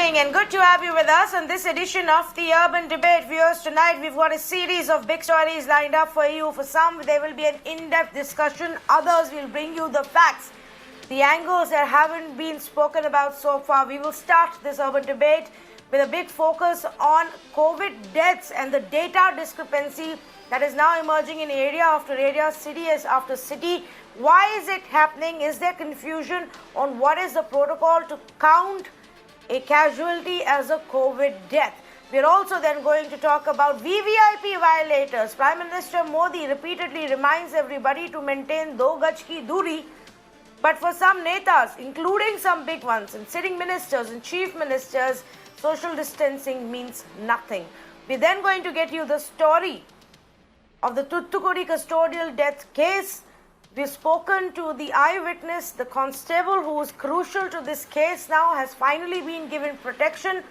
evening and good to have you with us on this edition of the Urban Debate. Viewers, tonight we've got a series of big stories lined up for you. For some, there will be an in-depth discussion. Others will bring you the facts, the angles that haven't been spoken about so far. We will start this Urban Debate with a big focus on COVID deaths and the data discrepancy that is now emerging in area after area, city after city. Why is it happening? Is there confusion on what is the protocol to count a casualty as a COVID death? We are also then going to talk about VVIP violators. Prime Minister Modi repeatedly reminds everybody to maintain do gaj ki duri. But for some netas, including some big ones, and sitting ministers and chief ministers, social distancing means nothing. We're then going to get you the story of the Thoothukudi custodial death case. We've spoken to the eyewitness, the constable who was crucial to this case now has finally been given protection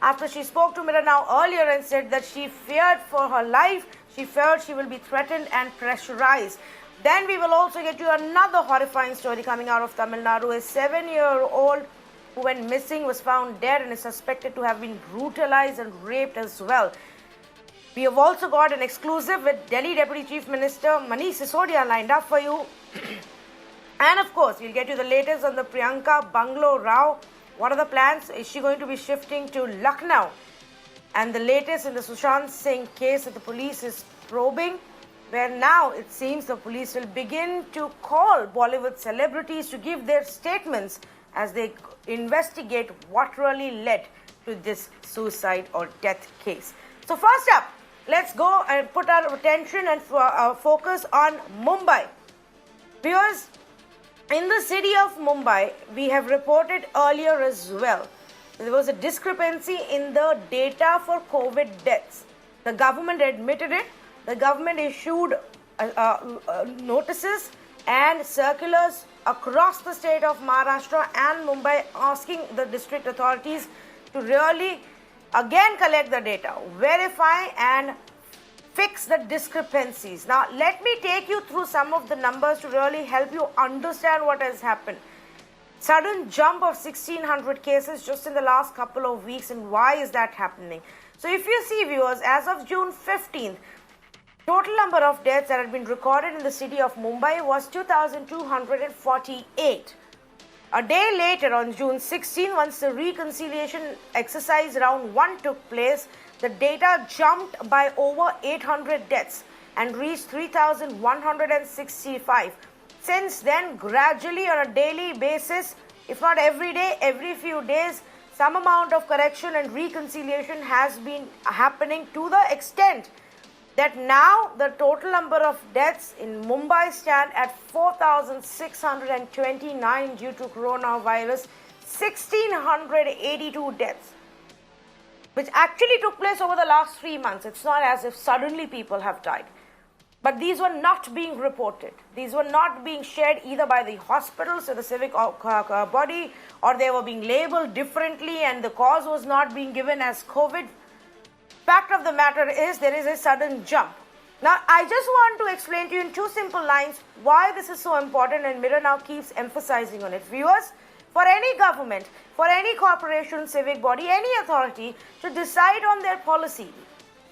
after she spoke to Mirror Now earlier and said that she feared for her life. She feared she will be threatened and pressurized. Then we will also get you another horrifying story coming out of Tamil Nadu. A 7-year-old who went missing was found dead and is suspected to have been brutalized and raped as well. We have also got an exclusive with Delhi Deputy Chief Minister Manish Sisodia lined up for you. And of course, we'll get you the latest on the Priyanka Bungalow Rao. What are the plans? Is she going to be shifting to Lucknow? And the latest in the Sushant Singh case that the police is probing, where now it seems the police will begin to call Bollywood celebrities to give their statements as they investigate what really led to this suicide or death case. So first up, let's go and put our attention and focus on Mumbai. Viewers, in the city of Mumbai, we have reported earlier as well, there was a discrepancy in the data for COVID deaths. The government admitted it. The government issued notices and circulars across the state of Maharashtra and Mumbai asking the district authorities to really again collect the data, verify and fix the discrepancies. Now, let me take you through some of the numbers to really help you understand what has happened. Sudden jump of 1,600 cases just in the last couple of weeks, and why is that happening? So if you see, viewers, as of June 15th, total number of deaths that had been recorded in the city of Mumbai was 2,248. A day later, on June 16, once the reconciliation exercise round 1 took place, the data jumped by over 800 deaths and reached 3,165. Since then, gradually on a daily basis, if not every day, every few days, some amount of correction and reconciliation has been happening to the extent that now the total number of deaths in Mumbai stand at 4,629 due to coronavirus, 1,682 deaths, which actually took place over the last 3 months. It's not as if suddenly people have died. But these were not being reported. These were not being shared either by the hospitals or the civic body, or they were being labeled differently and the cause was not being given as COVID. Fact of the matter is there is a sudden jump. Now, I just want to explain to you in 2 simple lines why this is so important, and Mirror Now keeps emphasizing on it. Viewers, for any government, for any corporation, civic body, any authority to decide on their policy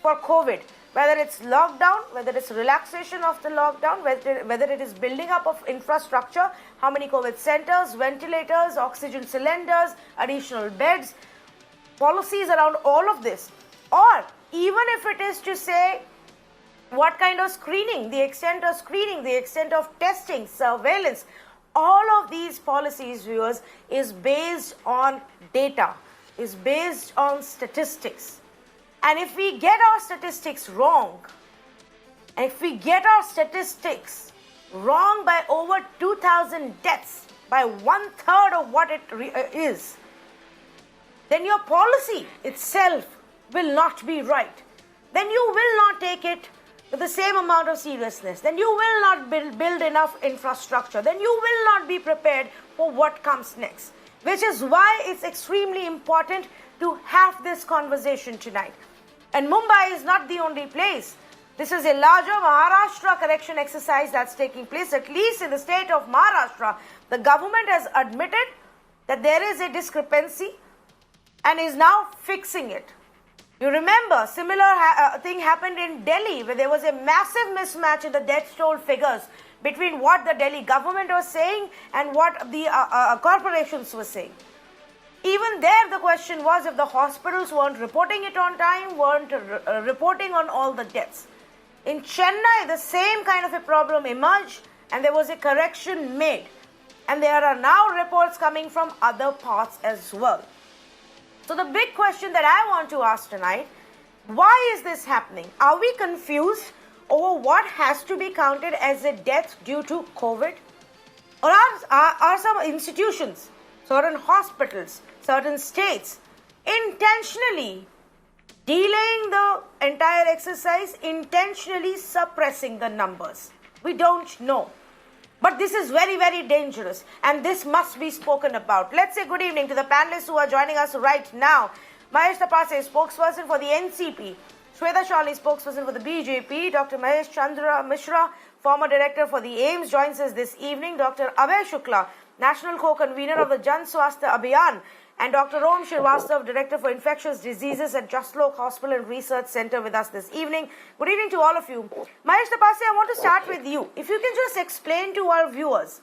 for COVID, whether it's lockdown, whether it's relaxation of the lockdown, whether it is building up of infrastructure, how many COVID centers, ventilators, oxygen cylinders, additional beds, policies around all of this, or even if it is to say what kind of screening, the extent of screening, the extent of testing, surveillance, all of these policies, viewers, is based on data, is based on statistics. And if we get our statistics wrong, and if we get our statistics wrong by over 2,000 deaths, by 1/3 of what it is, then your policy itself will not be right. Then you will not take it with the same amount of seriousness. Then you will not build enough infrastructure. Then you will not be prepared for what comes next. Which is why it's extremely important to have this conversation tonight. And Mumbai is not the only place. This is a larger Maharashtra correction exercise that's taking place, at least in the state of Maharashtra. The government has admitted that there is a discrepancy and is now fixing it. You remember, similar thing happened in Delhi, where there was a massive mismatch in the death toll figures between what the Delhi government was saying and what the corporations were saying. Even there, the question was if the hospitals weren't reporting it on time, weren't reporting on all the deaths. In Chennai, the same kind of a problem emerged, and there was a correction made. And there are now reports coming from other parts as well. So the big question that I want to ask tonight, why is this happening? Are we confused over what has to be counted as a death due to COVID? Or are some institutions, certain hospitals, certain states intentionally delaying the entire exercise, intentionally suppressing the numbers? We don't know. But this is very, very dangerous, and this must be spoken about. Let's say good evening to the panelists who are joining us right now. Mahesh Tapase, spokesperson for the NCP. Shweta Shalini, spokesperson for the BJP. Dr. Mahesh Chandra Mishra, former director for the AIIMS, joins us this evening. Dr. Abhay Shukla, national co-convener of the Jan Swasthya Abhiyan. And Dr. Om Srivastava, Director for Infectious Diseases at Jaslok Hospital and Research Center with us this evening. Good evening to all of you. Mahesh Tapase, I want to start with you. If you can just explain to our viewers,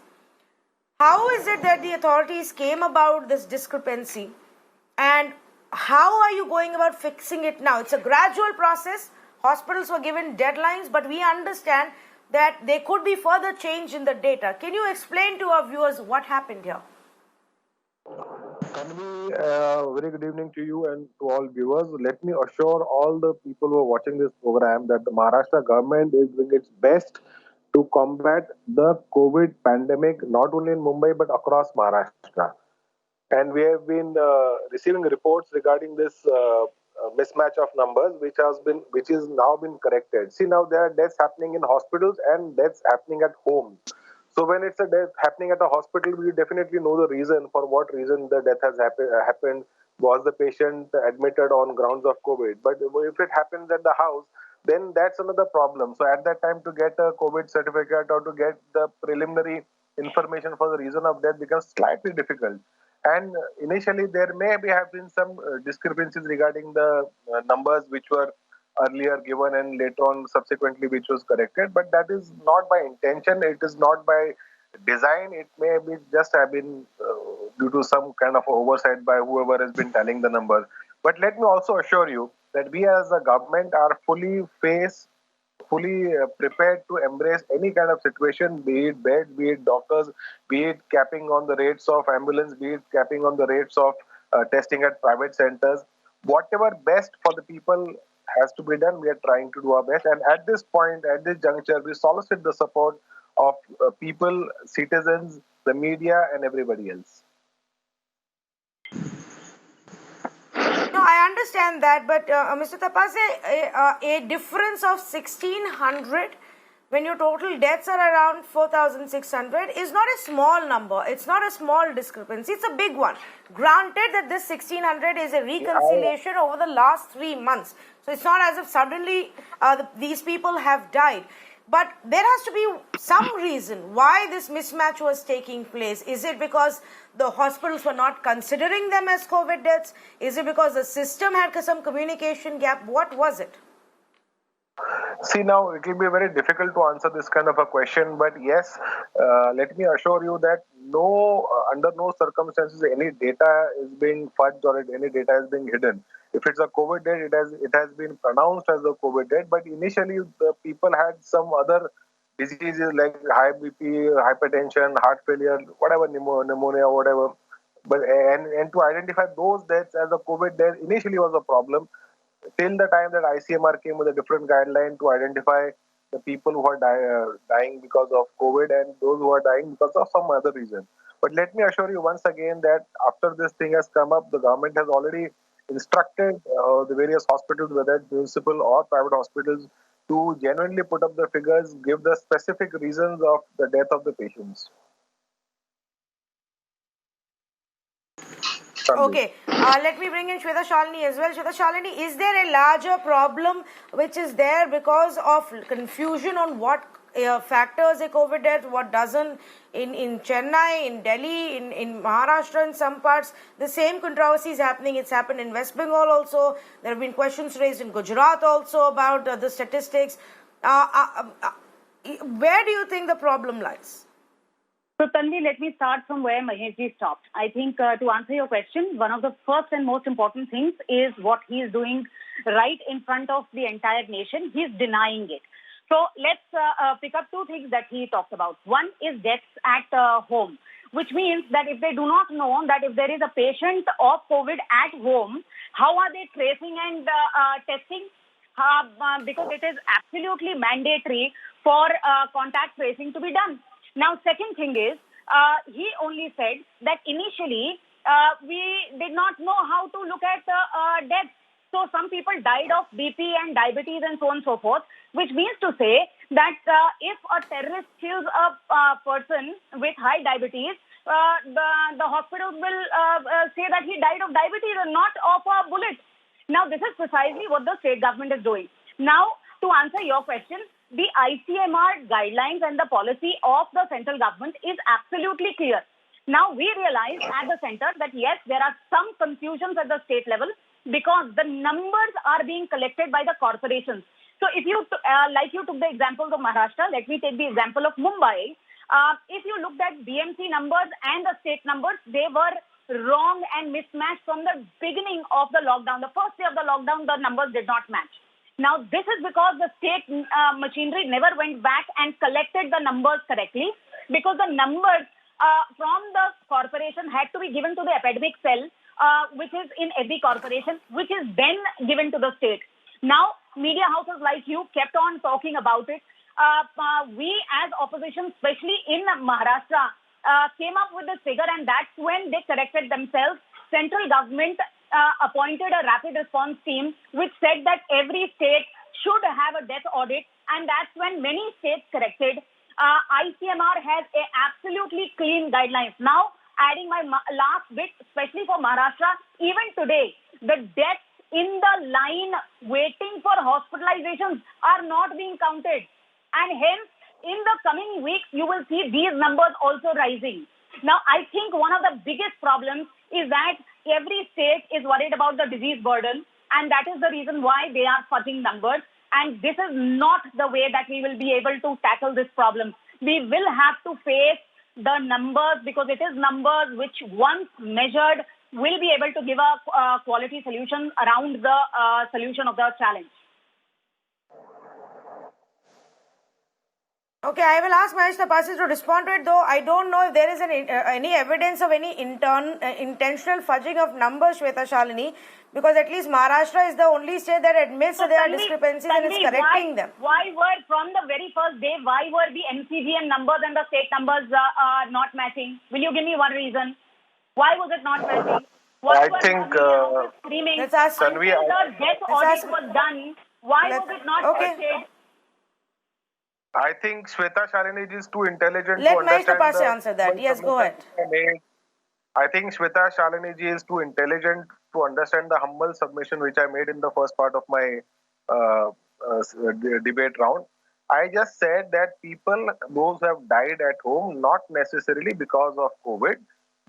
how is it that the authorities came about this discrepancy and how are you going about fixing it now? It's a gradual process. Hospitals were given deadlines, but we understand that there could be further change in the data. Can you explain to our viewers what happened here? Tanvi, very good evening to you and to all viewers. Let me assure all the people who are watching this program that the Maharashtra government is doing its best to combat the COVID pandemic, not only in Mumbai but across Maharashtra. And we have been receiving reports regarding this mismatch of numbers, which is now been corrected. See, now there are deaths happening in hospitals and deaths happening at home. So when it's a death happening at a hospital, we definitely know the reason, for what reason the death has happened. Was the patient admitted on grounds of COVID? But if it happens at the house, then that's another problem. So at that time, to get a COVID certificate or to get the preliminary information for the reason of death becomes slightly difficult. And initially, there may have been some discrepancies regarding the numbers which were earlier given and later on subsequently which was corrected, but that is not by intention, it is not by design, it may be just have been due to some kind of oversight by whoever has been telling the numbers. But let me also assure you that we as a government are fully prepared to embrace any kind of situation, be it bed, be it doctors, be it capping on the rates of ambulance, be it capping on the rates of testing at private centers. Whatever best for the people has to be done, we are trying to do our best. And at this point, at this juncture, we solicit the support of people, citizens, the media, and everybody else. No, I understand that, but Mr. Tapase, a difference of 1,600 when your total deaths are around 4,600 is not a small number. It's not a small discrepancy. It's a big one. Granted that this 1,600 is a reconciliation over the last 3 months. So it's not as if suddenly these people have died. But there has to be some reason why this mismatch was taking place. Is it because the hospitals were not considering them as COVID deaths? Is it because the system had some communication gap? What was it? See, now it will be very difficult to answer this kind of a question, but yes, let me assure you that under no circumstances any data is being fudged or any data is being hidden. If it's a COVID death, it has been pronounced as a COVID death, but initially the people had some other diseases like high BP, hypertension, heart failure, whatever, pneumonia, whatever. But and to identify those deaths as a COVID death initially was a problem, till the time that ICMR came with a different guideline to identify the people who are dying because of COVID and those who are dying because of some other reason. But let me assure you once again that after this thing has come up, the government has already instructed the various hospitals, whether it's municipal or private hospitals, to genuinely put up the figures, give the specific reasons of the death of the patients. Okay, let me bring in Shweta Shalini as well. Shweta Shalini, is there a larger problem which is there because of confusion on what factors a COVID death, what doesn't. In Chennai, in Delhi, in Maharashtra, in some parts, the same controversy is happening. It's happened in West Bengal also. There have been questions raised in Gujarat also about the statistics. Where do you think the problem lies? So, Tanvi, let me start from where Maheshji stopped. I think to answer your question, one of the first and most important things is what he is doing right in front of the entire nation. He is denying it. So, let's pick up two things that he talked about. One is deaths at home, which means that if they do not know that if there is a patient of COVID at home, how are they tracing and testing? Because it is absolutely mandatory for contact tracing to be done. Now, second thing is, he only said that initially we did not know how to look at deaths. So some people died of BP and diabetes and so on and so forth, which means to say that if a terrorist kills a person with high diabetes, the hospital will say that he died of diabetes and not of a bullet. Now, this is precisely what the state government is doing. Now, to answer your question, the ICMR guidelines and the policy of the central government is absolutely clear. Now, we realize at the center that yes, there are some confusions at the state level because the numbers are being collected by the corporations. So, if you, like you took the example of Maharashtra, let me take the example of Mumbai. If you looked at BMC numbers and the state numbers, they were wrong and mismatched from the beginning of the lockdown. The first day of the lockdown, the numbers did not match. Now, this is because the state machinery never went back and collected the numbers correctly, because the numbers from the corporation had to be given to the epidemic cell, which is in every corporation, which is then given to the state. Now, media houses like you kept on talking about it. We as opposition, especially in Maharashtra, came up with this figure, and that's when they corrected themselves. Central government appointed a rapid response team which said that every state should have a death audit, and that's when many states corrected. ICMR has a absolutely clean guidelines. Now, adding my last bit, especially for Maharashtra, even today, the deaths in the line waiting for hospitalizations are not being counted, and hence in the coming weeks you will see these numbers also rising. Now, I think one of the biggest problems is that every state is worried about the disease burden, and that is the reason why they are fudging numbers. And this is not the way that we will be able to tackle this problem. We will have to face the numbers, because it is numbers which, once measured, will be able to give a quality solution around the solution of the challenge. Okay, I will ask Mahesh Tapasi to respond to it, though I don't know if there is any evidence of any intentional fudging of numbers, Shweta Shalini, because at least Maharashtra is the only state that admits that there are discrepancies and is correcting them. Why were, from the very first day, why were the MCGM numbers and the state numbers not matching? Will you give me one reason? Why was it not matching? I think screaming let's ask until the death audit was done. Why was it not tested? I think Shweta Shalini is too intelligent Let to understand. Let Mahesh Tapasi answer that. Yes, go ahead. I think Shweta Shalini is too intelligent to understand the humble submission which I made in the first part of my debate round. I just said that people, those who have died at home, not necessarily because of COVID,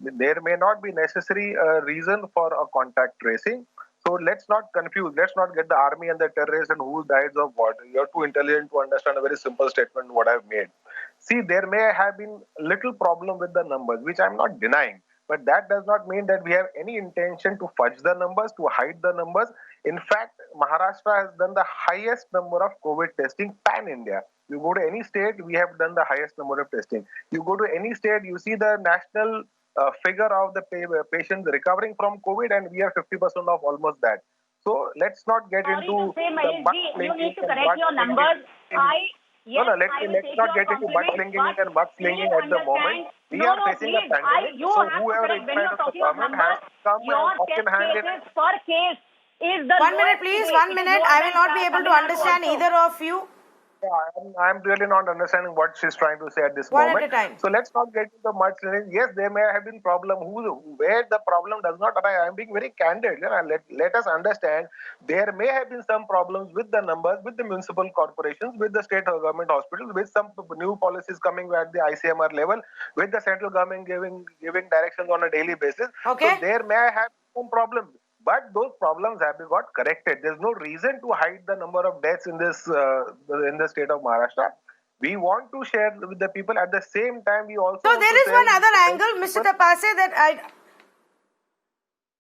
there may not be necessary reason for a contact tracing. So let's not confuse. Let's not get the army and the terrorists and who dies of what. You're too intelligent to understand a very simple statement what I've made. See, there may have been little problem with the numbers, which I'm not denying. But that does not mean that we have any intention to fudge the numbers, to hide the numbers. In fact, Maharashtra has done the highest number of COVID testing pan-India. You go to any state, we have done the highest number of testing. You go to any state, you see the national figure of the patients recovering from COVID, and we are 50% of almost that. So let's not get into you need to correct your numbers. Let's not get into butt-slinging and mud-slinging at the moment. We are facing a pandemic, so whoever is inside of the government has to come and walk in hand in hand. Per case is the 1 minute, please. 1 minute. I will not be able to understand either of you. I'm really not understanding what she's trying to say at this One at moment. a time. So let's not get into the mudslinging. Yes, there may have been problem where the problem does not arise. I'm being very candid. Let us understand there may have been some problems with the numbers, with the municipal corporations, with the state government hospitals, with some new policies coming at the ICMR level, with the central government giving directions on a daily basis. Okay. So there may have some problems. But those problems have been got corrected. There's no reason to hide the number of deaths in the state of Maharashtra. We want to share with the people. At the same time, we also So want there to is one other tell angle, Mr. people- Tapase, that I.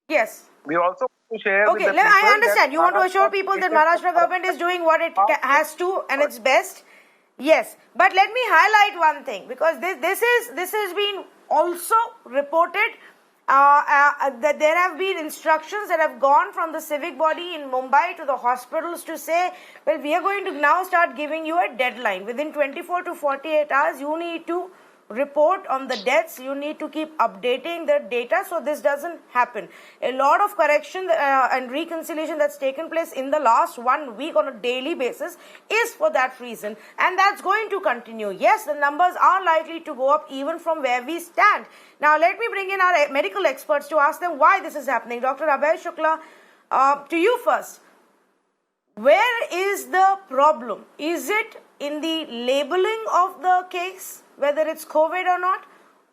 Yes. We also want to share with Okay, the people. I understand. that You want to assure Maharashtra people that patients Maharashtra are- government is doing what it has to and its best. Yes, but let me highlight one thing, because this has been also reported that there have been instructions that have gone from the civic body in Mumbai to the hospitals to say, well, we are going to now start giving you a deadline. Within 24 to 48 hours, you need to report on the deaths. You need to keep updating the data so this doesn't happen. A lot of correction and reconciliation that's taken place in the last 1 week on a daily basis is for that reason, and that's going to continue. Yes, the numbers are likely to go up even from where we stand. Now let me bring in our medical experts to ask them why this is happening. Dr. Abhay Shukla, to you first. Where is the problem? Is it in the labeling of the case, whether it's COVID or not?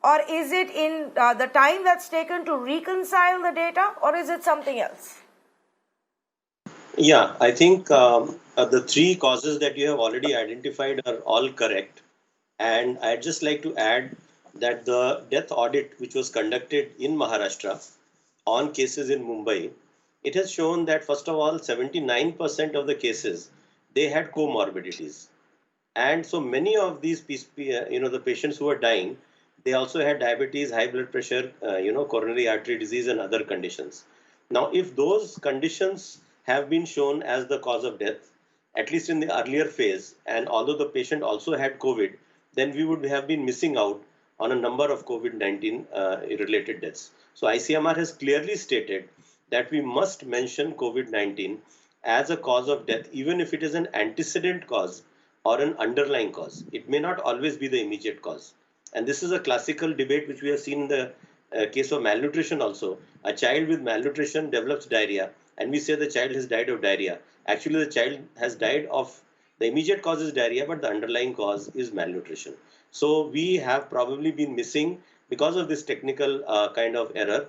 Or is it in the time that's taken to reconcile the data? Or is it something else? Yeah, I think the three causes that you have already identified are all correct. And I'd just like to add that the death audit, which was conducted in Maharashtra on cases in Mumbai, it has shown that, first of all, 79% of the cases, they had comorbidities. And so many of these, the patients who are dying, they also had diabetes, high blood pressure, coronary artery disease and other conditions. Now, if those conditions have been shown as the cause of death, at least in the earlier phase, and although the patient also had COVID, then we would have been missing out on a number of COVID-19 related deaths. So ICMR has clearly stated that we must mention COVID-19 as a cause of death, even if it is an antecedent cause or an underlying cause. It may not always be the immediate cause. And this is a classical debate which we have seen in the case of malnutrition also. A child with malnutrition develops diarrhea, and we say the child has died of diarrhea. Actually, the child has died of, the immediate cause is diarrhea, but the underlying cause is malnutrition. So we have probably been missing, because of this technical kind of error,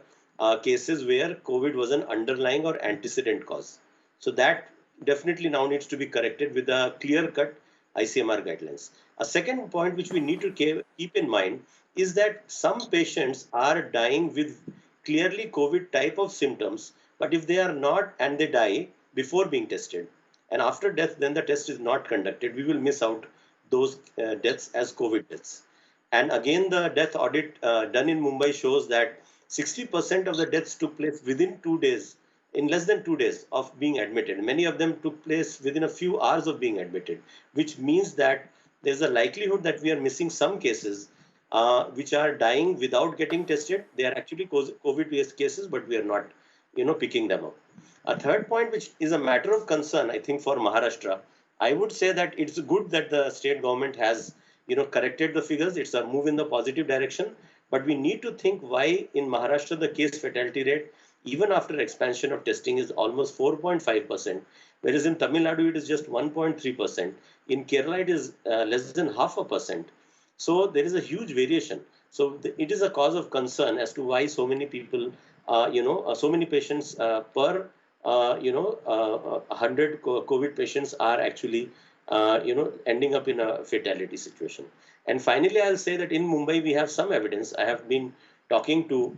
cases where COVID was an underlying or antecedent cause. So that definitely now needs to be corrected with a clear-cut ICMR guidelines. A second point which we need to keep in mind is that some patients are dying with clearly COVID type of symptoms, but if they are not and they die before being tested, and after death, then the test is not conducted, we will miss out those deaths as COVID deaths. And again, the death audit done in Mumbai shows that 60% of the deaths took place within 2 days, in less than 2 days of being admitted. Many of them took place within a few hours of being admitted, which means that there's a likelihood that we are missing some cases which are dying without getting tested. They are actually COVID-based cases, but we are not, picking them up. A third point, which is a matter of concern, I think, for Maharashtra, I would say that it's good that the state government has, corrected the figures. It's a move in the positive direction. But we need to think why in Maharashtra the case fatality rate, even after expansion of testing, is almost 4.5%, whereas in Tamil Nadu it is just 1.3%. In Kerala it is less than 0.5%. So there is a huge variation. So it is a cause of concern as to why so many people, so many patients per 100 COVID patients are actually, ending up in a fatality situation. And finally, I'll say that in Mumbai, we have some evidence. I have been talking to,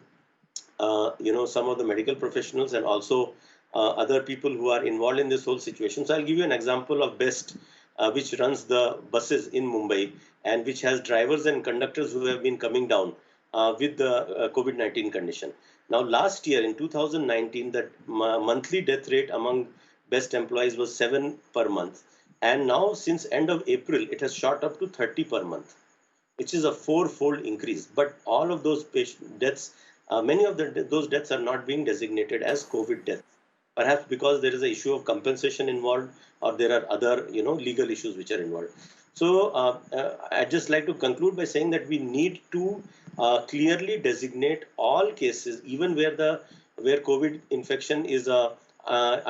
some of the medical professionals and also other people who are involved in this whole situation. So I'll give you an example of BEST, which runs the buses in Mumbai and which has drivers and conductors who have been coming down with the COVID-19 condition. Now, last year in 2019, the monthly death rate among BEST employees was 7 per month. And now, since end of April, it has shot up to 30 per month, which is a 4-fold increase. But all of those deaths, many of those deaths are not being designated as COVID deaths. perhaps because there is an issue of compensation involved, or there are other, legal issues which are involved. So I'd just like to conclude by saying that we need to clearly designate all cases, even where COVID infection is a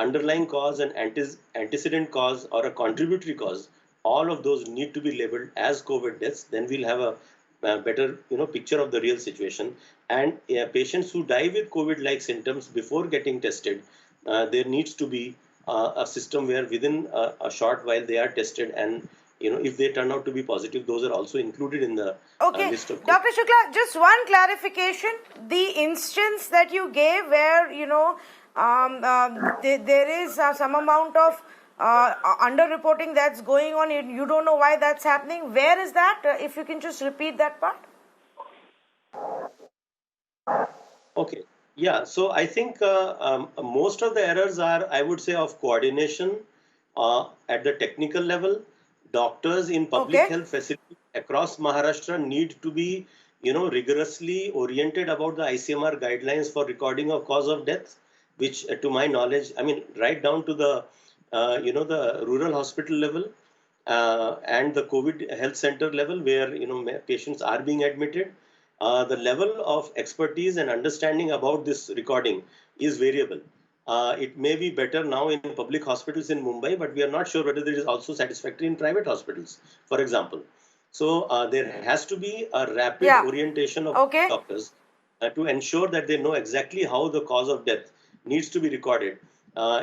underlying cause, an antecedent cause, or a contributory cause. All of those need to be labeled as COVID deaths. Then we'll have a better picture of the real situation. And patients who die with COVID-like symptoms before getting tested, there needs to be a system where within a short while they are tested, and if they turn out to be positive, those are also included in the Okay, list of COVID. Dr. Shukla, just one clarification. The instance that you gave where, there is some amount of underreporting that's going on, you don't know why that's happening. Where is that? If you can just repeat that part. Okay. Yeah. So I think most of the errors are, I would say, of coordination at the technical level. Doctors in public Okay. health facilities across Maharashtra need to be, rigorously oriented about the ICMR guidelines for recording of cause of death, which, to my knowledge, I mean, right down to the, the rural hospital level and the COVID health center level, where patients are being admitted. The level of expertise and understanding about this recording is variable. It may be better now in public hospitals in Mumbai, but we are not sure whether it is also satisfactory in private hospitals, for example. So there has to be a rapid orientation of Okay. doctors to ensure that they know exactly how the cause of death needs to be recorded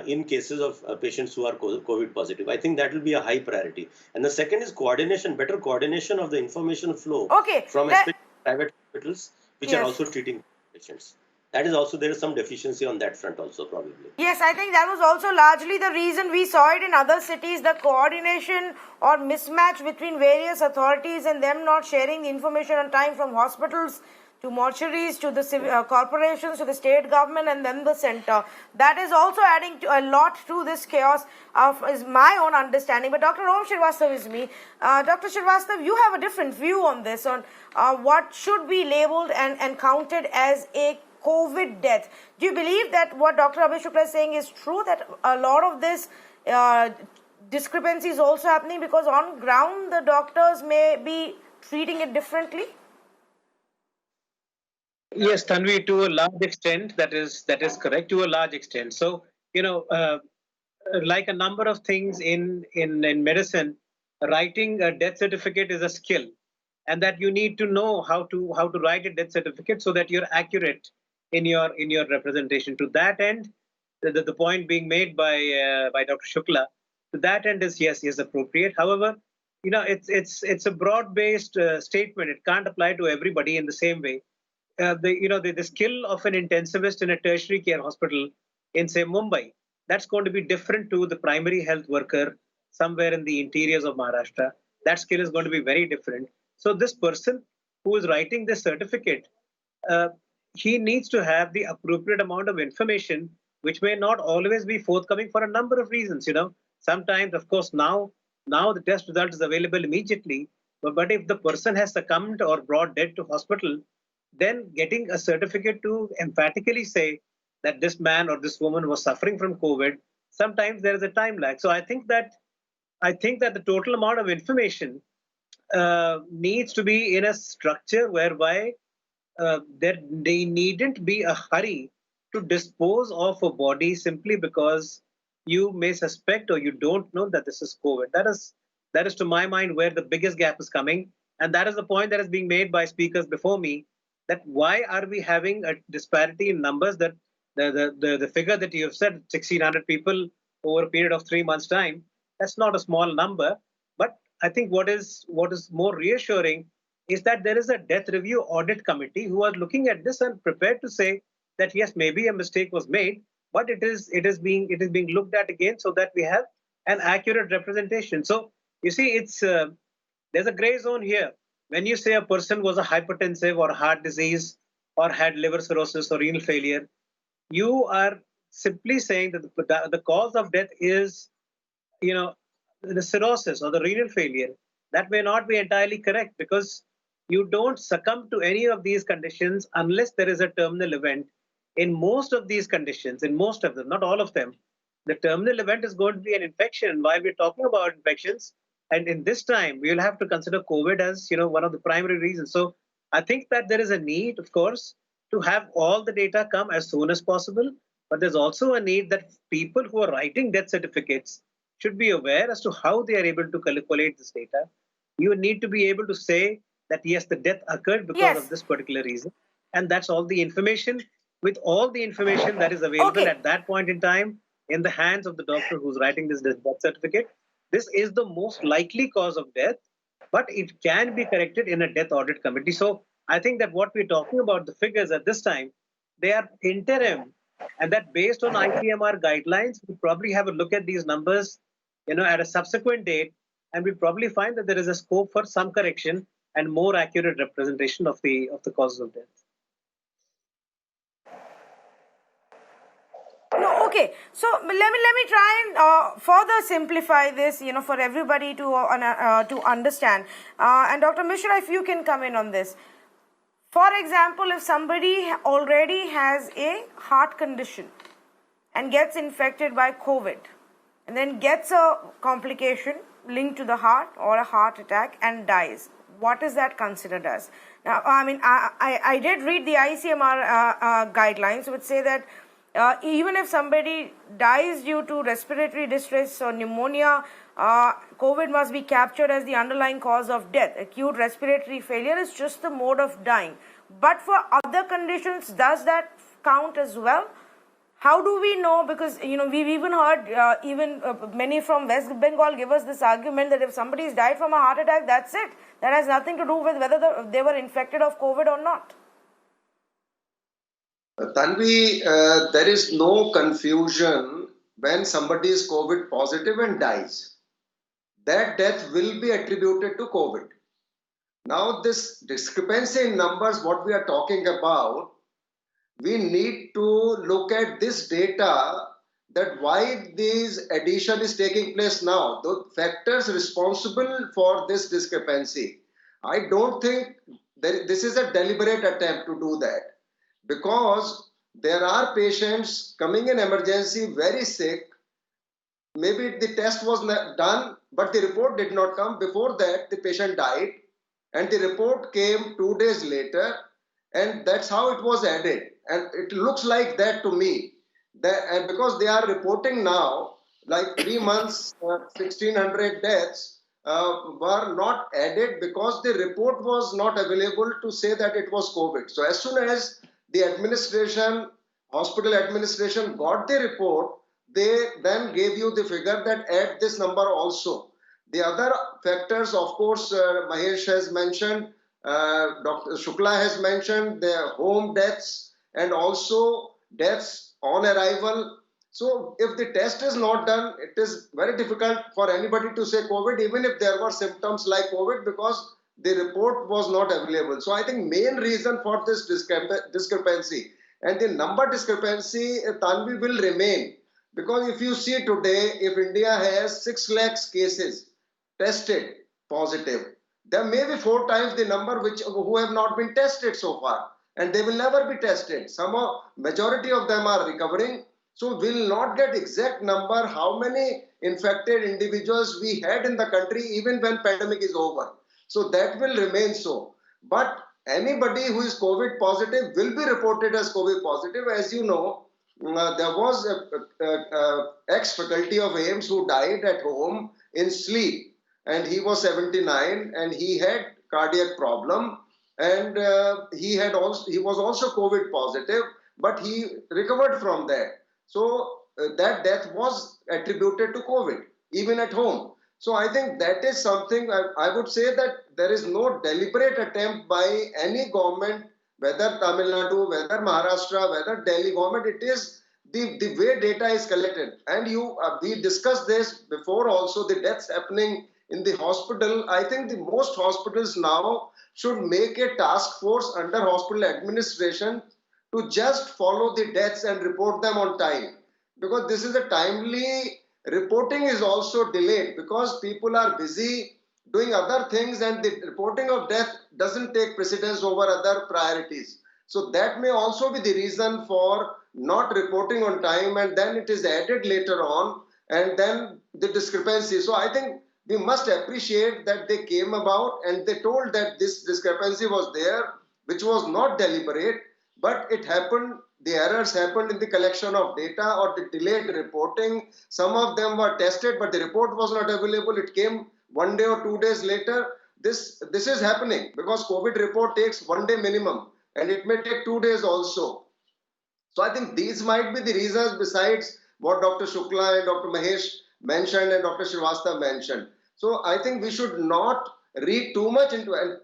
in cases of patients who are COVID positive. I think that will be a high priority. And the second is coordination, better coordination of the information flow Okay. from especially private hospitals, which are Yes. also treating patients. That is also, there is some deficiency on that front also, probably. Yes, I think that was also largely the reason we saw it in other cities, the coordination or mismatch between various authorities and them not sharing the information on time, from hospitals to mortuaries to the corporations to the state government and then the center. That is also adding to a lot to this chaos, is my own understanding. But Dr. Om Srivastava is me. Dr. Srivastava, you have a different view on this, on what should be labeled and counted as a COVID death. Do you believe that what Dr. Abhay Shukla is saying is true, that a lot of this discrepancy is also happening because on ground the doctors may be treating it differently? Yes, Tanvi, to a large extent, that is correct, to a large extent. So, like a number of things in medicine, writing a death certificate is a skill, and that you need to know how to write a death certificate so that you're accurate in your representation. To that end, the point being made by Dr. Shukla, to that end is yes appropriate. However, it's a broad-based statement. It can't apply to everybody in the same way. The skill of an intensivist in a tertiary care hospital in, say, Mumbai, that's going to be different to the primary health worker somewhere in the interiors of Maharashtra. That skill is going to be very different. So this person who is writing this certificate, he needs to have the appropriate amount of information, which may not always be forthcoming for a number of reasons. Sometimes, of course, now the test result is available immediately. But if the person has succumbed or brought dead to hospital, then getting a certificate to emphatically say that this man or this woman was suffering from COVID, sometimes there is a time lag. So I think that the total amount of information needs to be in a structure whereby there needn't be a hurry to dispose of a body simply because you may suspect or you don't know that this is COVID. That is to my mind where the biggest gap is coming, and that is the point that is being made by speakers before me. That why are we having a disparity in numbers? That the figure that you have said, 1,600 people over a period of 3 months' time, that's not a small number. But I think what is more reassuring is that there is a death review audit committee who are looking at this and prepared to say that yes, maybe a mistake was made, but it is being looked at again so that we have an accurate representation. So you see, it's there's a gray zone here. When you say a person was a hypertensive or heart disease or had liver cirrhosis or renal failure, you are simply saying that the cause of death is, the cirrhosis or the renal failure. That may not be entirely correct, because you don't succumb to any of these conditions unless there is a terminal event. in most of these conditions, in most of them, not all of them, the terminal event is going to be an infection. And while we're talking about infections, and in this time, we will have to consider COVID as one of the primary reasons. So I think that there is a need, of course, to have all the data come as soon as possible. But there's also a need that people who are writing death certificates should be aware as to how they are able to collate this data. You need to be able to say that yes, the death occurred because of this particular reason, and that's all the information. With all the information that is available at that point in time in the hands of the doctor who's writing this death certificate, this is the most likely cause of death, but it can be corrected in a death audit committee. So I think that what we're talking about, the figures at this time, they are interim, and that based on ICMR guidelines, we probably have a look at these numbers, at a subsequent date, and we probably find that there is a scope for some correction and more accurate representation of the causes of death. No, okay. So let me try and further simplify this, for everybody to understand. And Dr. Mishra, if you can come in on this. For example, if somebody already has a heart condition and gets infected by COVID, and then gets a complication linked to the heart or a heart attack and dies, what is that considered as? Now, I mean, I did read the ICMR guidelines, which say that even if somebody dies due to respiratory distress or pneumonia, COVID must be captured as the underlying cause of death. Acute respiratory failure is just the mode of dying. But for other conditions, does that count as well? How do we know? Because, we've even heard many from West Bengal give us this argument that if somebody's died from a heart attack, that's it. That has nothing to do with whether they were infected of COVID or not. Tanvi, there is no confusion when somebody is COVID positive and dies. That death will be attributed to COVID. Now, this discrepancy in numbers, what we are talking about, we need to look at this data, that why this addition is taking place now, the factors responsible for this discrepancy. I don't think that this is a deliberate attempt to do that, because there are patients coming in emergency very sick. Maybe the test was not done, but the report did not come. Before that, the patient died, and the report came 2 days later, and that's how it was added. And it looks like that to me. And because they are reporting now, like 3 months, 1,600 deaths were not added because the report was not available to say that it was COVID. So as soon as the administration, hospital administration got the report, they then gave you the figure that add this number also. The other factors, of course, Mahesh has mentioned, Dr. Shukla has mentioned, the home deaths and also deaths on arrival. So if the test is not done, it is very difficult for anybody to say COVID, even if there were symptoms like COVID, because the report was not available. So I think main reason for this discrepancy and the number discrepancy, Tanvi, will remain. Because if you see today, if India has 6 lakhs cases tested positive, there may be 4 times the number who have not been tested so far, and they will never be tested. Majority of them are recovering. So we'll not get exact number how many infected individuals we had in the country even when pandemic is over. So that will remain so. But anybody who is COVID positive will be reported as COVID positive. As you know, there was an ex-faculty of AIIMS who died at home in sleep, and he was 79 and he had cardiac problem, and he was also COVID positive, but he recovered from that. So that death was attributed to COVID, even at home. So I think that is something I would say, that there is no deliberate attempt by any government, whether Tamil Nadu, whether Maharashtra, whether Delhi government. It is the way data is collected. And we discussed this before also, the deaths happening in the hospital. I think the most hospitals now should make a task force under hospital administration to just follow the deaths and report them on time. Because this is a timely reporting is also delayed because people are busy doing other things, and the reporting of death doesn't take precedence over other priorities. So that may also be the reason for not reporting on time, and then it is added later on, and then the discrepancy. So I think we must appreciate that they came about and they told that this discrepancy was there, which was not deliberate, but it happened. The errors happened in the collection of data or the delayed reporting. Some of them were tested, but the report was not available. It came 1 day or 2 days later. This is happening because COVID report takes 1 day minimum, and it may take 2 days also. So I think these might be the reasons besides what Dr. Shukla and Dr. Mahesh mentioned and Dr. Srivastava mentioned. So I think we should not read too much into it.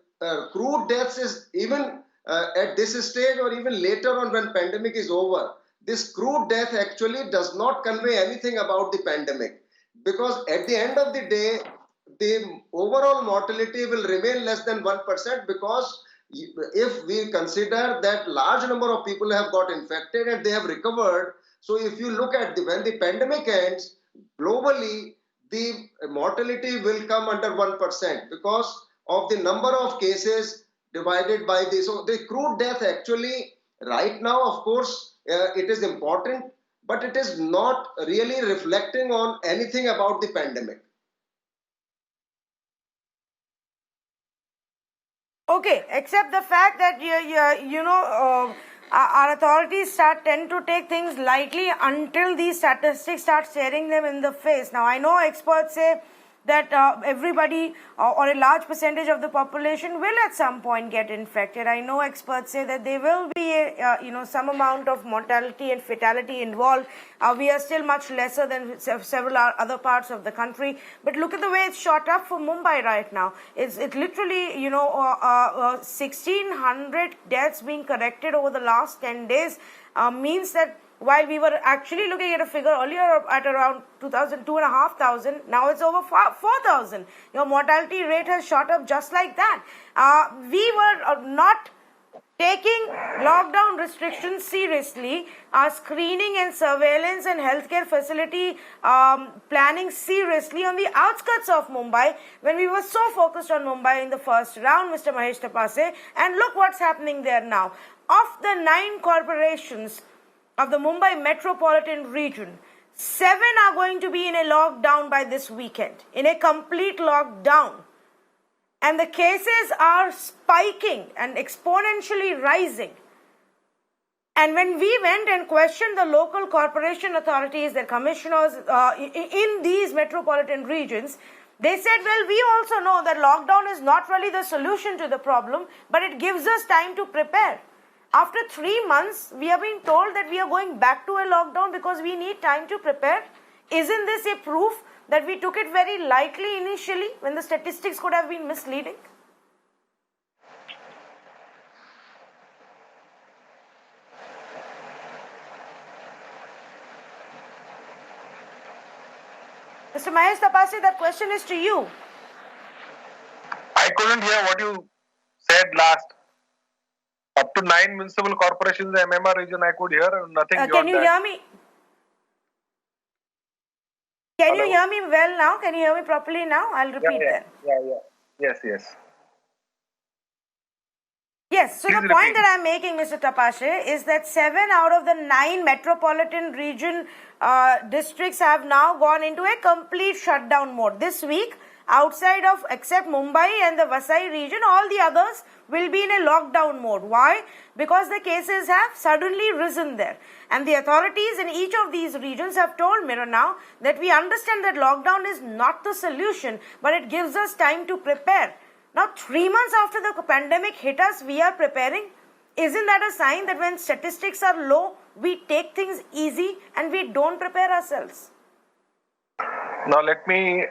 Crude deaths is even at this stage or even later on when pandemic is over. This crude death actually does not convey anything about the pandemic, because at the end of the day, the overall mortality will remain less than 1%, because if we consider that large number of people have got infected and they have recovered, so if you look at when the pandemic ends globally, the mortality will come under 1% because of the number of cases divided by the, so the crude death actually right now, of course, it is important, but it is not really reflecting on anything about the pandemic. Okay, except the fact that our authorities tend to take things lightly until these statistics start staring them in the face. Now, I know experts say that everybody or a large percentage of the population will at some point get infected. I know experts say that there will be some amount of mortality and fatality involved. We are still much lesser than several other parts of the country. But look at the way it's shot up for Mumbai right now. It's literally 1,600 deaths being corrected over the last 10 days means that while we were actually looking at a figure earlier at around 2,000, 2,500, now it's over 4,000. Your mortality rate has shot up just like that. We were not taking lockdown restrictions seriously, screening and surveillance and healthcare facility planning seriously on the outskirts of Mumbai when we were so focused on Mumbai in the first round, Mr. Mahesh Tapase. And look what's happening there now. Of the 9 corporations of the Mumbai metropolitan region, 7 are going to be in a lockdown by this weekend, in a complete lockdown. And the cases are spiking and exponentially rising. And when we went and questioned the local corporation authorities, their commissioners in these metropolitan regions, they said, well, we also know that lockdown is not really the solution to the problem, but it gives us time to prepare. After 3 months, we are being told that we are going back to a lockdown because we need time to prepare. Isn't this a proof that we took it very lightly initially when the statistics could have been misleading? Mr. Mahesh Tapase, that question is to you. I couldn't hear what you said last. Up to 9 municipal corporations in the MMR region I could hear, nothing beyond Can you that. hear me? Can Hello? you hear me well now? Can you hear me properly now? I'll repeat then. Yes. Yes, so Please the point repeat. that I'm making, Mr. Tapase, is that 7 out of the 9 metropolitan region districts have now gone into a complete shutdown mode. This week, outside of, except Mumbai and the Vasai region, all the others will be in a lockdown mode. Why? Because the cases have suddenly risen there. And the authorities in each of these regions have told Mirror now that we understand that lockdown is not the solution, but it gives us time to prepare. Now, 3 months after the pandemic hit us, we are preparing. Isn't that a sign that when statistics are low, we take things easy and we don't prepare ourselves? Now let me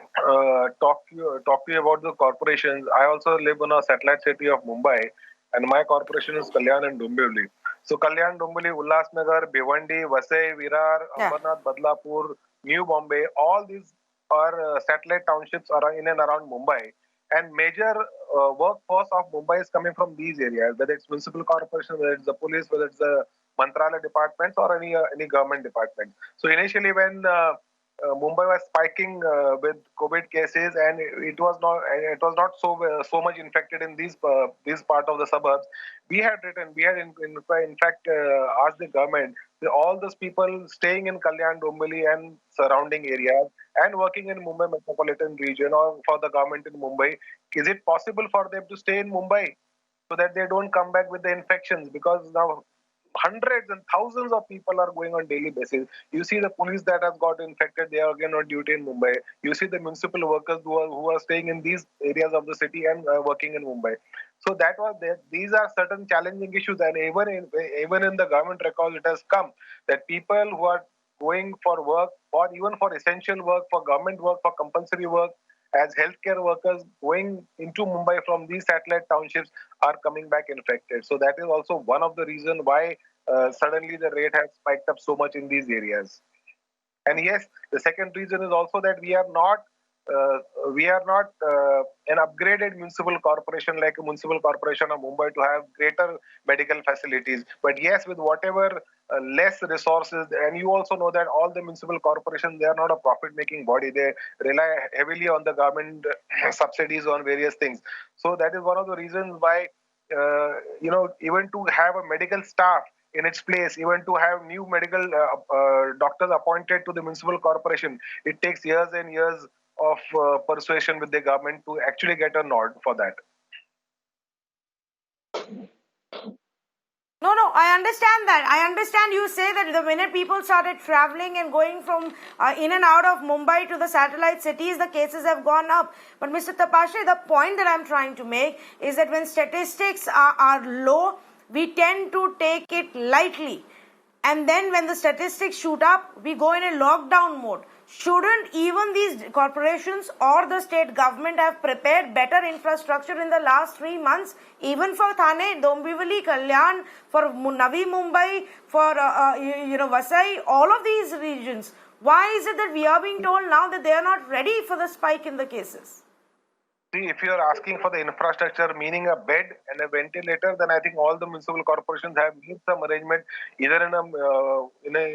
talk to you about the corporations. I also live in a satellite city of Mumbai, and my corporation is Kalyan and Dombivli. So Kalyan, Dombivli, Ulhasnagar, Bhiwandi, Vasai, Virar, Ambernath, Badlapur, New Bombay, all these are satellite townships in and around Mumbai. And major workforce of Mumbai is coming from these areas, whether it's municipal corporation, whether it's the police, whether it's the Mantralaya departments or any government department. So initially when Mumbai was spiking with COVID cases, and it was not so much infected in these part of the suburbs. We had in fact asked the government, all those people staying in Kalyan, Dombivli and surrounding areas and working in Mumbai metropolitan region or for the government in Mumbai, is it possible for them to stay in Mumbai so that they don't come back with the infections? Because now hundreds and thousands of people are going on daily basis. You see the police that has got infected, they are again on duty in Mumbai. You see the municipal workers who are staying in these areas of the city and working in Mumbai. So that was there. These are certain challenging issues, and even in the government records, it has come that people who are going for work or even for essential work, for government work, for compulsory work, as healthcare workers going into Mumbai from these satellite townships are coming back infected. So that is also one of the reasons why suddenly the rate has spiked up so much in these areas. And yes, the second reason is also that uh, we are not an upgraded municipal corporation like a municipal corporation of Mumbai to have greater medical facilities. But yes, with whatever less resources, and you also know that all the municipal corporations, they are not a profit-making body. They rely heavily on the government subsidies on various things. So that is one of the reasons why even to have a medical staff in its place, even to have new medical doctors appointed to the municipal corporation, it takes years and years of persuasion with the government to actually get a nod for that. No, I understand that. I understand you say that the minute people started traveling and going from in and out of Mumbai to the satellite cities, the cases have gone up. But Mr. Tapashri, the point that I'm trying to make is that when statistics are low, we tend to take it lightly. And then when the statistics shoot up, we go in a lockdown mode. Shouldn't even these corporations or the state government have prepared better infrastructure in the last 3 months, even for Thane, Dombivli, Kalyan, for Navi Mumbai, for Vasai, all of these regions? Why is it that we are being told now that they are not ready for the spike in the cases? See, if you are asking for the infrastructure, meaning a bed and a ventilator, then I think all the municipal corporations have made some arrangement, either in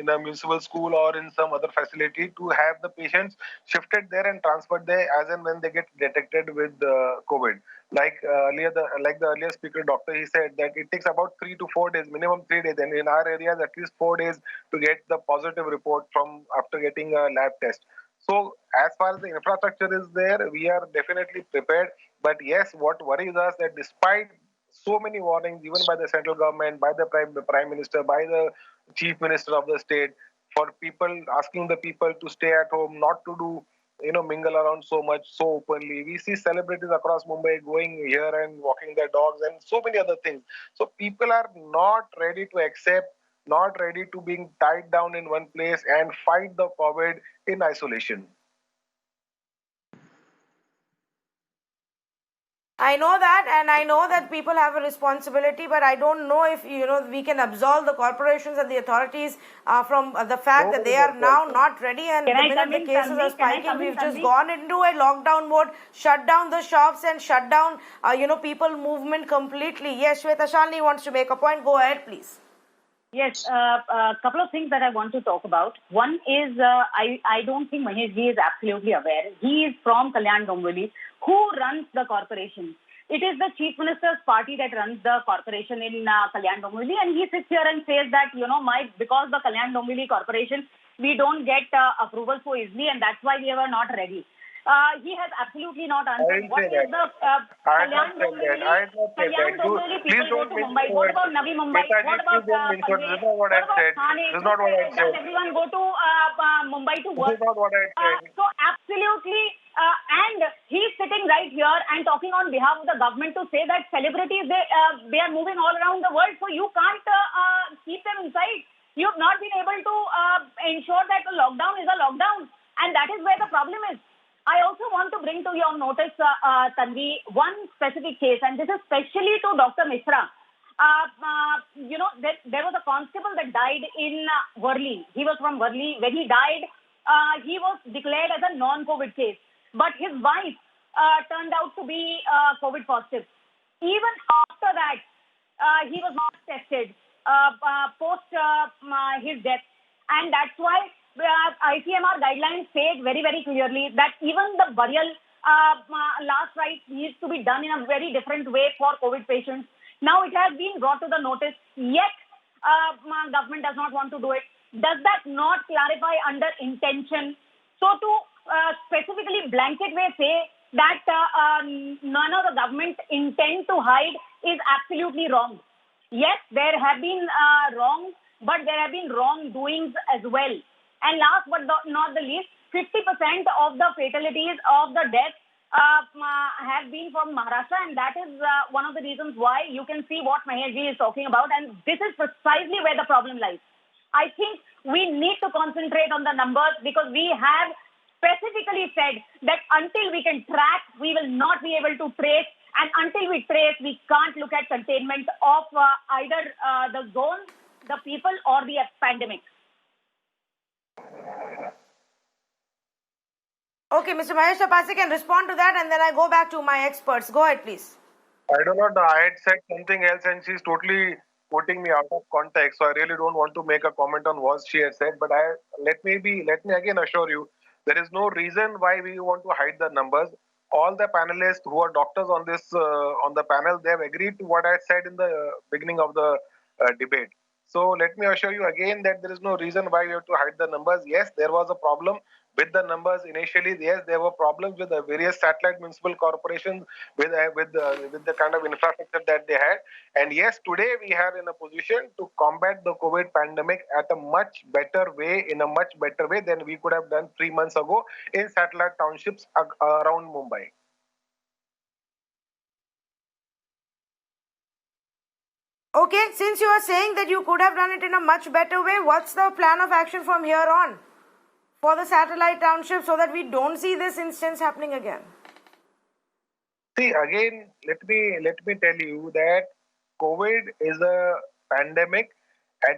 a municipal school or in some other facility, to have the patients shifted there and transferred there as and when they get detected with COVID. Like the earlier speaker, doctor, he said that it takes about 3 to 4 days, minimum 3 days, and in our areas at least 4 days to get the positive report from after getting a lab test. So as far as the infrastructure is there, we are definitely prepared. But yes, what worries us that despite so many warnings, even by the central government, by the prime minister, by the chief minister of the state, for people asking the people to stay at home, not to do mingle around so much so openly. We see celebrities across Mumbai going here and walking their dogs and so many other things. So people are not ready to accept, not ready to being tied down in one place and fight the COVID in isolation. I know that, and I know that people have a responsibility, but I don't know if we can absolve the corporations and the authorities from the fact that they are now not ready. And the minute the cases are spiking, we've just gone into a lockdown mode, shut down the shops and shut down people movement completely. Yes, Shweta Shalini wants to make a point. Go ahead, please. Yes, a couple of things that I want to talk about. One is I don't think Mahesh ji is absolutely aware. He is from Kalyan Dombivli. Who runs the corporation? It is the Chief Minister's party that runs the corporation in Kalyan Dombivli, and he sits here and says that, because the Kalyan Dombivli corporation, we don't get approval so easily, and that's why we were not ready. He has absolutely not answered. What is the Kalyan Dombivli people go to Mumbai? What about Navi Mumbai? What about Thane? What about Thane? Does everyone go to Mumbai to work? This is not what I said. So absolutely, and he's sitting right here and talking on behalf of the government to say that celebrities, they are moving all around the world, so you can't keep them inside. You have not been able to ensure that the lockdown is a lockdown, and that is where the problem is. I also want to bring to your notice, Tanvi, one specific case, and this is especially to Dr. Mishra. There was a constable that died in Worli. He was from Worli. When he died, he was declared as a non-COVID case. But his wife turned out to be COVID positive. Even after that, he was not tested post his death. And that's why ICMR guidelines state very, very clearly that even the burial last rites needs to be done in a very different way for COVID patients. Now it has been brought to the notice, yet government does not want to do it. Does that not clarify under intention? So to specifically blanket way say that none of the government intend to hide is absolutely wrong. Yes, there have been wrongs, but there have been wrongdoings as well. And last but not the least, 50% of the fatalities of the deaths have been from Maharashtra, and that is one of the reasons why you can see what Maheshji is talking about, and this is precisely where the problem lies. I think we need to concentrate on the numbers because we have specifically said that until we can track, we will not be able to trace, and until we trace, we can't look at containment of either the zone, the people, or the pandemic. Okay, Mr. Mahesh Tapase can respond to that, and then I go back to my experts. Go ahead, please. I do not know. I had said something else and she's totally putting me out of context. So I really don't want to make a comment on what she has said. But let me again assure you, there is no reason why we want to hide the numbers. All the panelists who are doctors on this on the panel, they have agreed to what I said in the beginning of the debate. So let me assure you again that there is no reason why we have to hide the numbers. Yes, there was a problem with the numbers initially. Yes, there were problems with the various satellite municipal corporations with the kind of infrastructure that they had. And yes, today we are in a position to combat the COVID pandemic at a much better way, than we could have done 3 months ago in satellite townships around Mumbai. Okay, since you are saying that you could have done it in a much better way, what's the plan of action from here on for the satellite township so that we don't see this instance happening again? See, again, let me tell you that COVID is a pandemic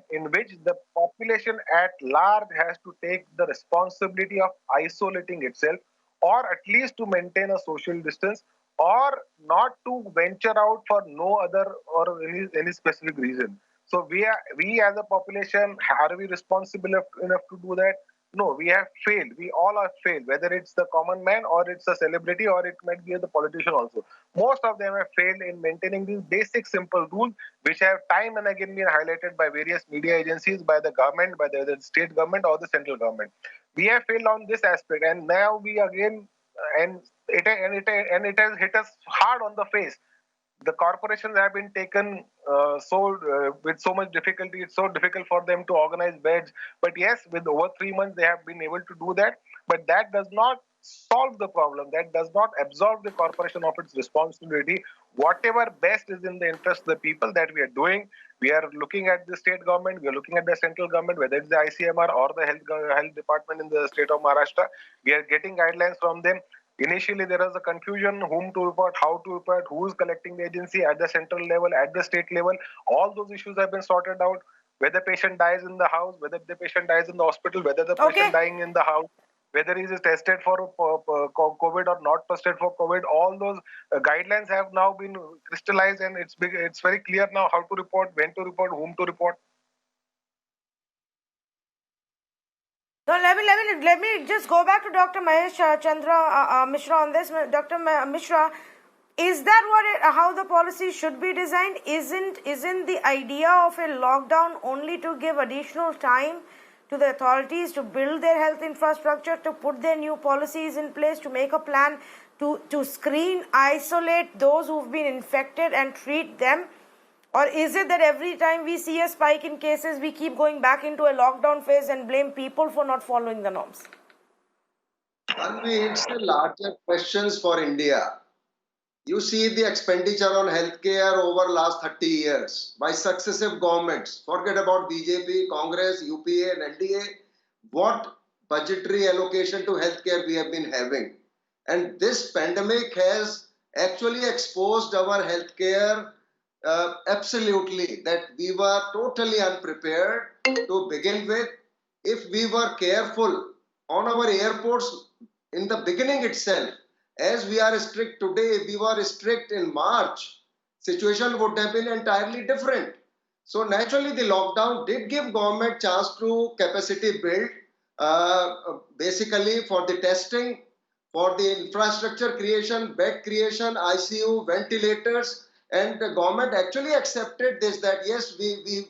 in which the population at large has to take the responsibility of isolating itself, or at least to maintain a social distance, or not to venture out for no other or any specific reason. So we as a population, are we responsible enough to do that? No, we have failed. We all have failed, whether it's the common man or it's a celebrity or it might be the politician also. Most of them have failed in maintaining these basic simple rules, which have time and again been highlighted by various media agencies, by the government, by the state government or the central government. We have failed on this aspect, and now we again, and it has hit us hard on the face. The corporations have been taken with so much difficulty. It's so difficult for them to organize beds. But yes, with over 3 months, they have been able to do that. But that does not solve the problem. That does not absolve the corporation of its responsibility. Whatever best is in the interest of the people that we are doing, we are looking at the state government, we are looking at the central government, whether it's the ICMR or the health department in the state of Maharashtra. We are getting guidelines from them. Initially, there was a confusion whom to report, how to report, who is collecting the agency at the central level, at the state level. All those issues have been sorted out. Whether patient dies in the house, whether the patient dies in the hospital, whether the patient dying in the house, whether he is tested for COVID or not tested for COVID, all those guidelines have now been crystallized, and it's very clear now how to report, when to report, whom to report. No, let me just go back to Dr. Mahesh Chandra Mishra on this. Dr. Mishra, is that how the policy should be designed? Isn't the idea of a lockdown only to give additional time to the authorities to build their health infrastructure, to put their new policies in place, to make a plan to screen, isolate those who've been infected and treat them? Or is it that every time we see a spike in cases, we keep going back into a lockdown phase and blame people for not following the norms? It's a larger questions for India. You see the expenditure on healthcare over last 30 years by successive governments. Forget about BJP, Congress, UPA and NDA. What budgetary allocation to healthcare we have been having. And this pandemic has actually exposed our healthcare absolutely, that we were totally unprepared to begin with. If we were careful on our airports in the beginning itself, as we are strict today, if we were strict in March, situation would have been entirely different. So naturally the lockdown did give government chance to capacity build, basically for the testing, for the infrastructure creation, bed creation, ICU, ventilators, and the government actually accepted this, that yes, we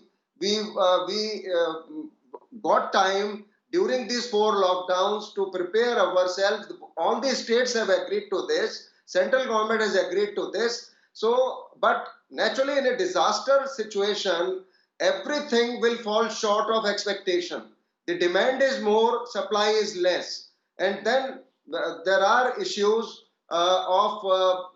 got time during these 4 lockdowns to prepare ourselves. All the states have agreed to this. Central government has agreed to this. So, but naturally, in a disaster situation, everything will fall short of expectation. The demand is more, supply is less, and then there are issues of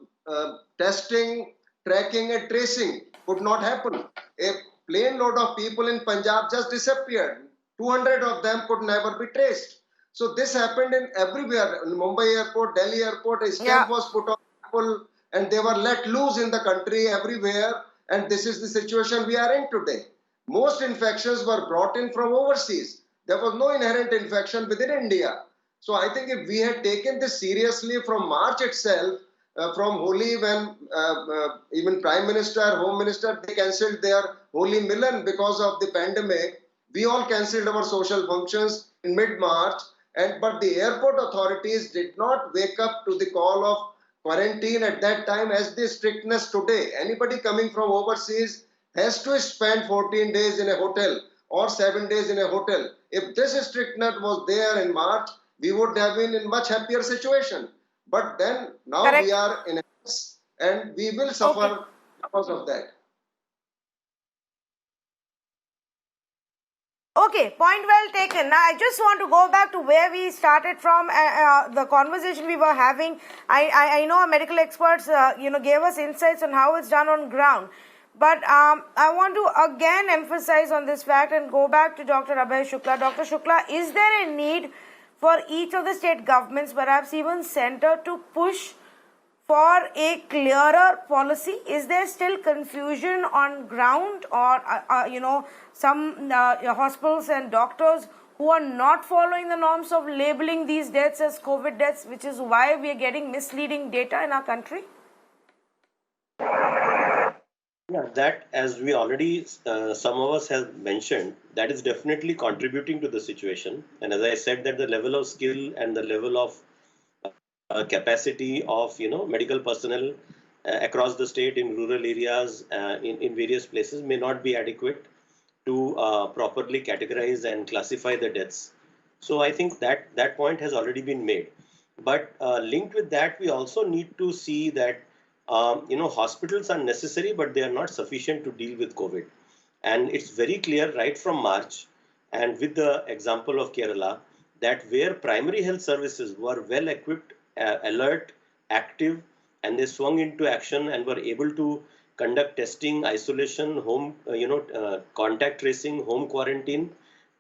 testing, tracking, and tracing could not happen. A plane load of people in Punjab just disappeared. 200 of them could never be traced. So this happened in everywhere. In Mumbai airport, Delhi airport, a stamp was put on people and they were let loose in the country everywhere. And this is the situation we are in today. Most infections were brought in from overseas. There was no inherent infection within India. So I think if we had taken this seriously from March itself, from Holi, when even Prime Minister, Home Minister, they cancelled their Holi Milan because of the pandemic. We all cancelled our social functions in mid-March, but the airport authorities did not wake up to the call of quarantine at that time as the strictness today. Anybody coming from overseas has to spend 14 days in a hotel or 7 days in a hotel. If this strictness was there in March, we would have been in much happier situation. But then now Correct. we are in a mess and we will suffer because of that. Okay, point well taken. Now, I just want to go back to where we started from, the conversation we were having. I know our medical experts, gave us insights on how it's done on ground. But I want to again emphasize on this fact and go back to Dr. Abhay Shukla. Dr. Shukla, is there a need for each of the state governments, perhaps even center, to push for a clearer policy? Is there still confusion on ground, or some hospitals and doctors who are not following the norms of labeling these deaths as COVID deaths, which is why we are getting misleading data in our country? Yeah, that, as we already, some of us have mentioned, that is definitely contributing to the situation. And as I said, that the level of skill and the level of capacity of medical personnel across the state in rural areas, in various places, may not be adequate to properly categorize and classify the deaths. So I think that point has already been made. But linked with that, we also need to see that hospitals are necessary, but they are not sufficient to deal with COVID. And it's very clear right from March, and with the example of Kerala, that where primary health services were well equipped, alert, active, and they swung into action and were able to conduct testing, isolation, home, contact tracing, home quarantine,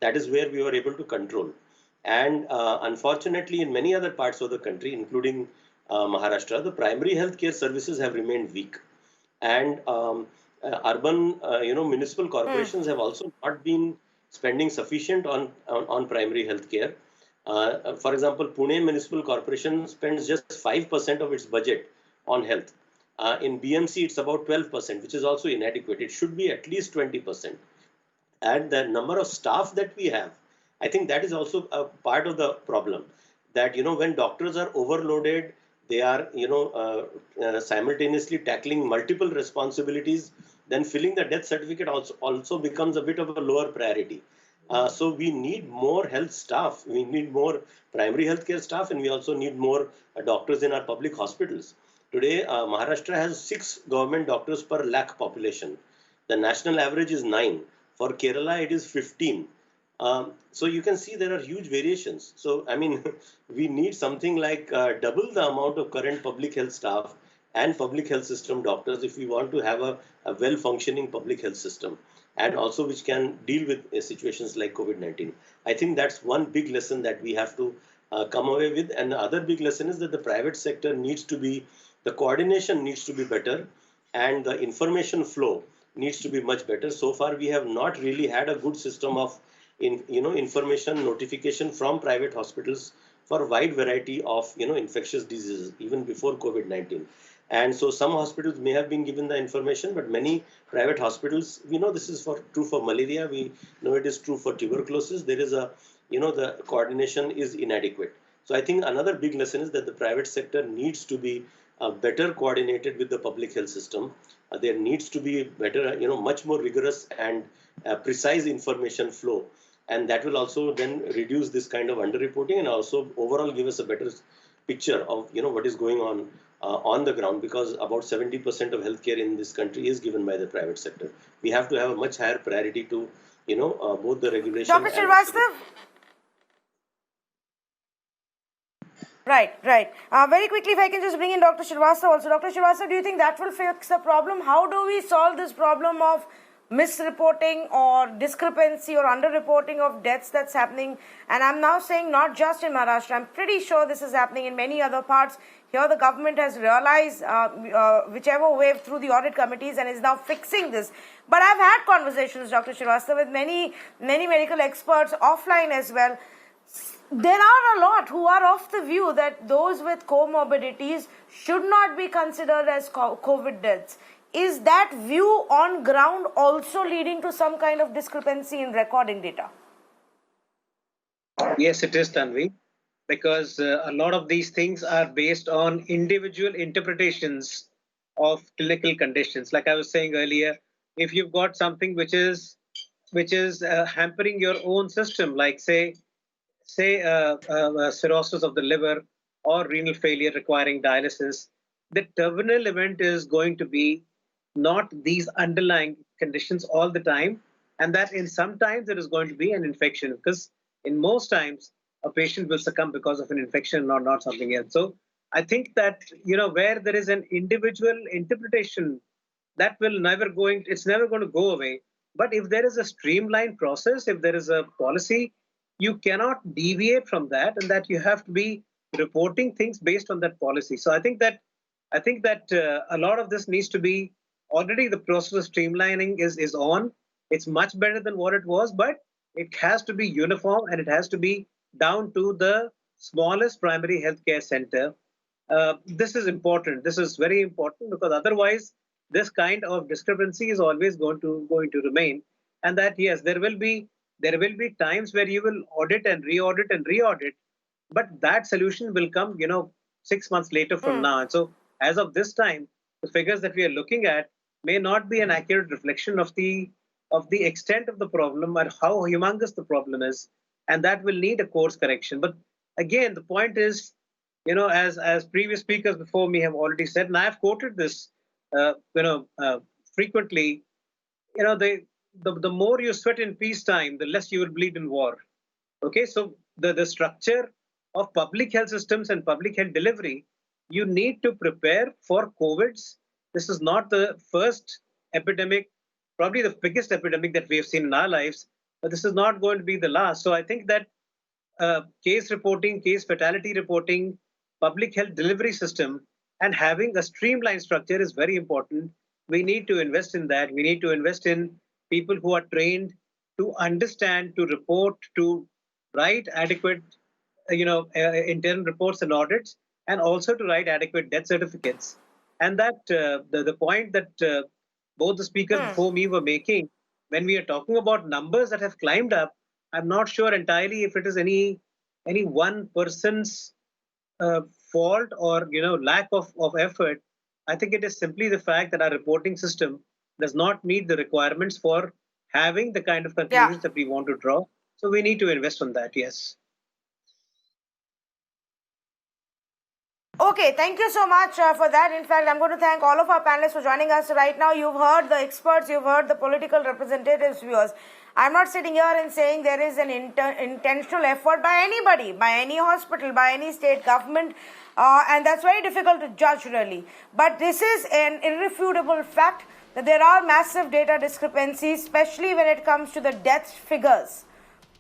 that is where we were able to control. And unfortunately, in many other parts of the country, including Maharashtra, the primary healthcare services have remained weak, and urban, municipal corporations have also not been spending sufficient on primary healthcare. For example, Pune Municipal Corporation spends just 5% of its budget on health. In BMC, it's about 12%, which is also inadequate. It should be at least 20%. And the number of staff that we have, I think that is also a part of the problem. That when doctors are overloaded, they are simultaneously tackling multiple responsibilities, then filling the death certificate also becomes a bit of a lower priority. So we need more health staff, we need more primary healthcare staff, and we also need more doctors in our public hospitals. Today, Maharashtra has 6 government doctors per lakh population. The national average is 9. For Kerala, it is 15. So you can see there are huge variations. So, I mean, we need something like double the amount of current public health staff and public health system doctors if we want to have a well-functioning public health system, and also which can deal with situations like COVID-19. I think that's one big lesson that we have to come away with. And the other big lesson is that the private sector needs to be, the coordination needs to be better, and the information flow needs to be much better. So far, we have not really had a good system of information notification from private hospitals for a wide variety of infectious diseases, even before COVID-19. And so some hospitals may have been given the information, but many private hospitals, we know this is true for malaria, we know it is true for tuberculosis. There is the coordination is inadequate. So I think another big lesson is that the private sector needs to be better coordinated with the public health system. There needs to be better, much more rigorous and precise information flow. And that will also then reduce this kind of underreporting and also overall give us a better picture of what is going on the ground, because about 70% of healthcare in this country is given by the private sector. We have to have a much higher priority to both the regulation. Dr. Srivastava. Right. Very quickly, if I can just bring in Dr. Srivastava also. Dr. Srivastava, do you think that will fix the problem? How do we solve this problem of misreporting or discrepancy or underreporting of deaths that's happening? And I'm now saying not just in Maharashtra. I'm pretty sure this is happening in many other parts. Here the government has realized whichever way through the audit committees and is now fixing this. But I've had conversations, Dr. Srivastava, with many medical experts offline as well. There are a lot who are of the view that those with comorbidities should not be considered as COVID deaths. Is that view on ground also leading to some kind of discrepancy in recording data? Yes, it is, Tanvi, because a lot of these things are based on individual interpretations of clinical conditions. Like I was saying earlier, if you've got something which is hampering your own system, like say cirrhosis of the liver or renal failure requiring dialysis, the terminal event is going to be not these underlying conditions all the time, and that in sometimes there is going to be an infection, because in most times a patient will succumb because of an infection or not something else. So I think that where there is an individual interpretation, that will it's never going to go away. But if there is a streamlined process, if there is a policy, you cannot deviate from that, and that you have to be reporting things based on that policy. So I think that a lot of this needs to be already, the process of streamlining is on. It's much better than what it was, but it has to be uniform and it has to be down to the smallest primary healthcare center. This is important. This is very important, because otherwise this kind of discrepancy is always going to remain. And that, yes, there will be times where you will audit and re-audit, but that solution will come 6 months later from now. And so as of this time, the figures that we are looking at may not be an accurate reflection of the extent of the problem or how humongous the problem is, and that will need a course correction. But again, the point is, as previous speakers before me have already said, and I have quoted this frequently, the more you sweat in peacetime, the less you will bleed in war. Okay, so the structure of public health systems and public health delivery, you need to prepare for COVIDs. This is not the first epidemic, probably the biggest epidemic that we have seen in our lives, but this is not going to be the last. So I think that case reporting, case fatality reporting, public health delivery system, and having a streamlined structure is very important. We need to invest in that. We need to invest in people who are trained to understand, to report, to write adequate, internal reports and audits, and also to write adequate death certificates. And that the point that both the speakers before me were making, when we are talking about numbers that have climbed up, I'm not sure entirely if it is any one person's fault or lack of effort. I think it is simply the fact that our reporting system does not meet the requirements for having the kind of conclusions that we want to draw. So we need to invest on that, yes. Okay, thank you so much for that. In fact, I'm going to thank all of our panelists for joining us right now. You've heard the experts, you've heard the political representatives, viewers. I'm not sitting here and saying there is an intentional effort by anybody, by any hospital, by any state government, and that's very difficult to judge really. But this is an irrefutable fact that there are massive data discrepancies, especially when it comes to the death figures.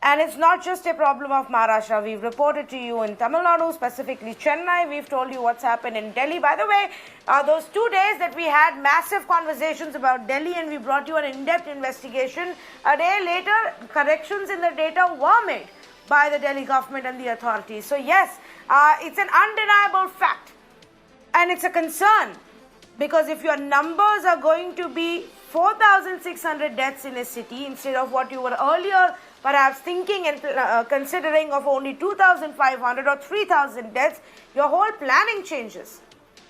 And it's not just a problem of Maharashtra. We've reported to you in Tamil Nadu, specifically Chennai. We've told you what's happened in Delhi. By the way, those 2 days that we had massive conversations about Delhi and we brought you an in-depth investigation, a day later, corrections in the data were made by the Delhi government and the authorities. So yes, it's an undeniable fact. And it's a concern Because if your numbers are going to be 4,600 deaths in a city instead of what you were earlier perhaps thinking and considering of only 2,500 or 3,000 deaths, your whole planning changes.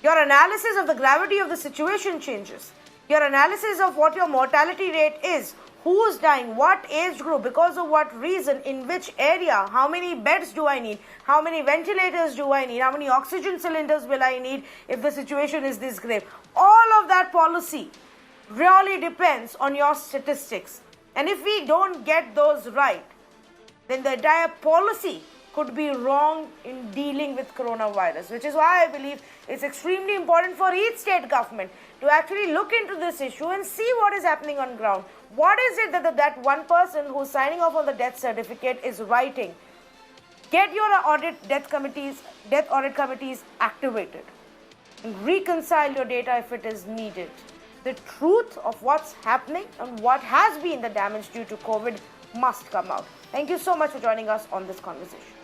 Your analysis of the gravity of the situation changes. Your analysis of what your mortality rate is, who's dying, what age group, because of what reason, in which area, how many beds do I need, how many ventilators do I need, how many oxygen cylinders will I need if the situation is this grave. All of that policy really depends on your statistics. And if we don't get those right, then the entire policy could be wrong in dealing with coronavirus, which is why I believe it's extremely important for each state government to actually look into this issue and see what is happening on ground. What is it that one person who's signing off on the death certificate is writing? Get your death audit committees activated and reconcile your data if it is needed. The truth of what's happening and what has been the damage due to COVID must come out. Thank you so much for joining us on this conversation.